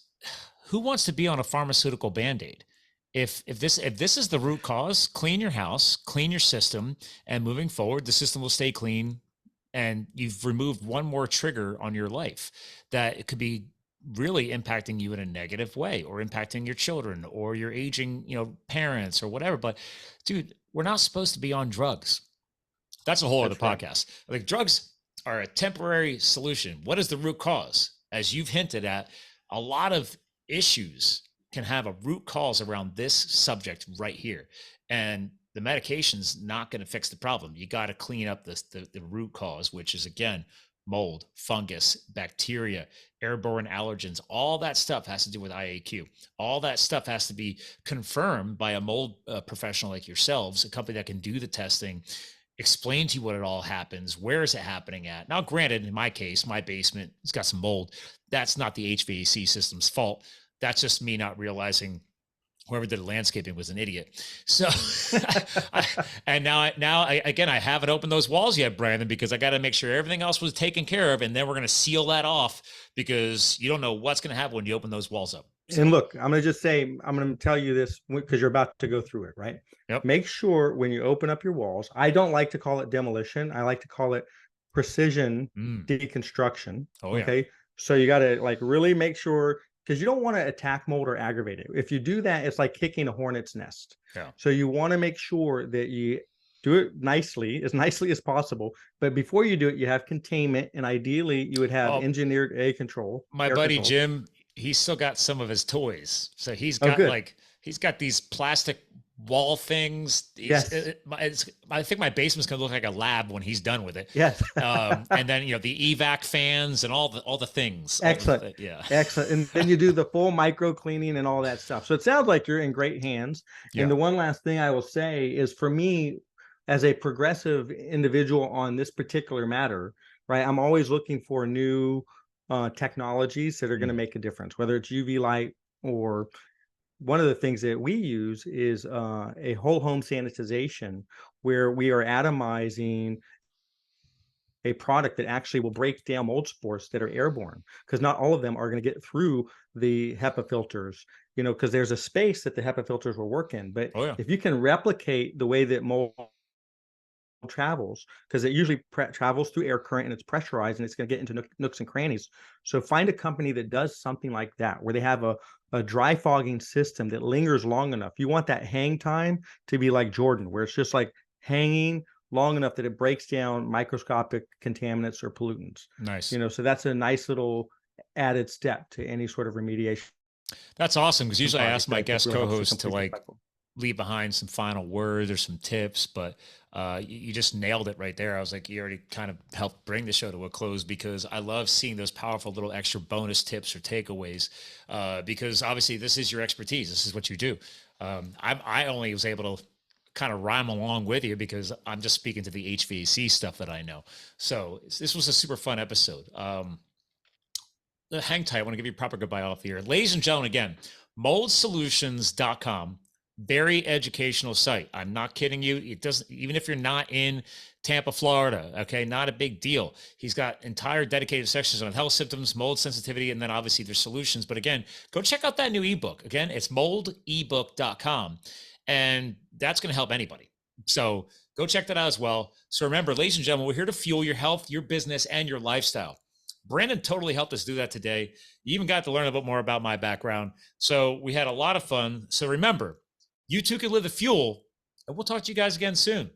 who wants to be on a pharmaceutical band-aid? If this is the root cause, clean your house, clean your system, and moving forward, the system will stay clean. And you've removed one more trigger on your life that it could be really impacting you in a negative way, or impacting your children or your aging, parents or whatever. But dude, we're not supposed to be on drugs. That's a whole other Right. podcast. Like, drugs are a temporary solution. What is the root cause? As you've hinted at, a lot of issues can have a root cause around this subject right here. And the medication's not going to fix the problem. You got to clean up the root cause, which is, again, mold, fungus, bacteria, airborne allergens. All that stuff has to do with IAQ. All that stuff has to be confirmed by a mold professional like yourselves, a company that can do the testing. explain to you what it all happens. Where is it happening at? Now, granted, in my case, my basement, it's got some mold. That's not the HVAC system's fault. That's just me not realizing whoever did the landscaping was an idiot. So, and again, I haven't opened those walls yet, Brandon, because I got to make sure everything else was taken care of. And then we're going to seal that off, because you don't know what's going to happen when you open those walls up. So, and look, I'm going to just say, I'm going to tell you this because you're about to go through it, right? yep. Make sure when you open up your walls, I don't like to call it demolition. I like to call it precision deconstruction. Oh, yeah. Okay. So you got to like really make sure, because you don't want to attack mold or aggravate it. If you do that, it's like kicking a hornet's nest. Yeah. So you want to make sure that you do it nicely as possible. But before you do it, you have containment, and ideally you would have engineered air control. My buddy Jim, he's still got some of his toys. So he's got he's got these plastic wall things. Yes. I think my basement's gonna look like a lab when he's done with it. Yes. And then the evac fans and all the things. Excellent. Excellent. And then you do the full micro cleaning and all that stuff. So it sounds like you're in great hands. Yeah. And the one last thing I will say is, for me, as a progressive individual on this particular matter, right, I'm always looking for new technologies that are going to make a difference, whether it's UV light, or one of the things that we use is a whole home sanitization, where we are atomizing a product that actually will break down mold spores that are airborne, because not all of them are going to get through the HEPA filters, because there's a space that the HEPA filters will work in. But if you can replicate the way that mold travels, because it usually travels through air current and it's pressurized and it's going to get into nooks and crannies. So find a company that does something like that, where they have a dry fogging system that lingers long enough. You want that hang time to be like Jordan, where it's just like hanging long enough that it breaks down microscopic contaminants or pollutants. Nice. So that's a nice little added step to any sort of remediation. That's awesome, because usually I ask my guest co-host to leave behind some final words or some tips, but you just nailed it right there. I was like, you already kind of helped bring the show to a close, because I love seeing those powerful little extra bonus tips or takeaways, because obviously this is your expertise. This is what you do. I only was able to kind of rhyme along with you because I'm just speaking to the HVAC stuff that I know. So this was a super fun episode. Hang tight. I want to give you a proper goodbye off the air. Ladies and gentlemen, again, moldsolutions.com. Very educational site. I'm not kidding you. It doesn't, even if you're not in Tampa, Florida, okay, not a big deal. He's got entire dedicated sections on health symptoms, mold sensitivity, and then obviously there's solutions. But again, go check out that new ebook. Again, it's moldebook.com, and that's going to help anybody. So go check that out as well. So remember, ladies and gentlemen, we're here to fuel your health, your business, and your lifestyle. Brandon totally helped us do that today. You even got to learn a bit more about my background. So we had a lot of fun. So remember, you too can live the fuel, and we'll talk to you guys again soon.